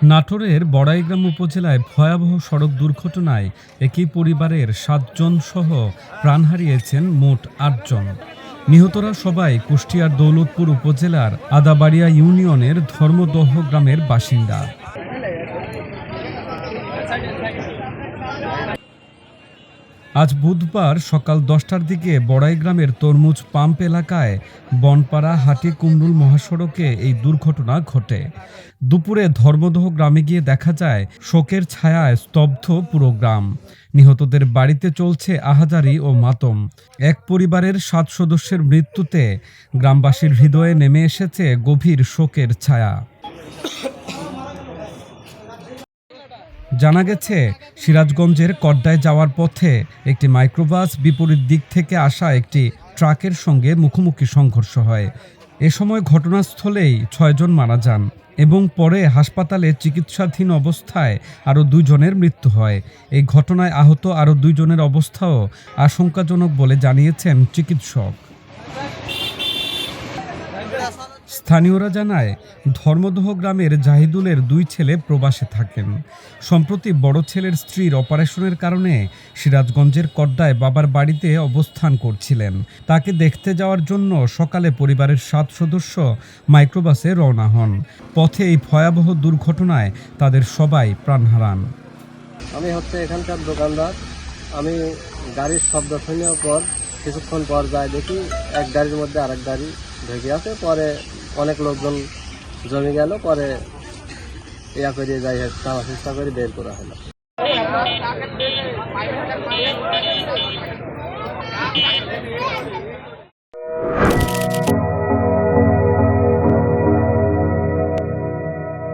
নাটোরের বড়াইগ্রাম উপজেলায় ভয়াবহ সড়ক দুর্ঘটনায় একই পরিবারের ৭ জন সহ প্রাণ হারিয়েছেন মোট ৮ জন। নিহতরা সবাই কুষ্টিয়ার দৌলতপুর উপজেলার আদাবাড়িয়া ইউনিয়নের ধর্মদহ গ্রামের বাসিন্দা। আজ বুধবার সকাল ১০টার দিকে বড়াইগ্রামের তরমুজ পাম্প এলাকায় বনপাড়া হাটি কুমরুল মহাসড়কে এই দুর্ঘটনা ঘটে। দুপুরে ধর্মদহ গ্রামে গিয়ে দেখা যায় শোকের ছায়ায় স্তব্ধ পুরো গ্রাম। নিহতদের বাড়িতে চলছে আহাজারি ও মাতম। এক পরিবারের ৭ সদস্যের মৃত্যুতে গ্রামবাসীর হৃদয়ে নেমে এসেছে গভীর শোকের ছায়া। জানা গেছে, সিরাজগঞ্জের কড্ডায় যাওয়ার পথে একটি মাইক্রোবাস বিপরীত দিক থেকে আসা একটি ট্রাকের সঙ্গে মুখোমুখি সংঘর্ষ হয়। এ সময় ঘটনাস্থলেই ৬ জন মারা যান এবং পরে হাসপাতালে চিকিৎসাধীন অবস্থায় আরও ২ জনের মৃত্যু হয়। এই ঘটনায় আহত আরও ২ জনের অবস্থাও আশঙ্কাজনক বলে জানিয়েছেন চিকিৎসক। স্থানীয়রা জানায়, ধর্মদহ গ্রামের জাহিদুলের ২ ছেলে প্রবাসে থাকেন। সম্প্রতি বড় ছেলের স্ত্রীর অপারেশনের কারণে সিরাজগঞ্জের কড্ডায় বাবার বাড়িতে অবস্থান করছিলেন। তাকে দেখতে যাওয়ার জন্য সকালে পরিবারের ৭ সদস্য মাইক্রোবাসে রওনা হন। পথে এই ভয়াবহ দুর্ঘটনায় তাদের সবাই প্রাণ হারান। আমি এখানকার দোকানদার। আমি গাড়ির শব্দ শোনার পর কিছুক্ষণ পর যাই দেখি এক গাড়ির মধ্যে আরেক গাড়ি ঢেকে আছে। পরে অনেক লোকজন জমে গেল। পরে ইয়া করে যাই টানার চেষ্টা করে বের করা হলো।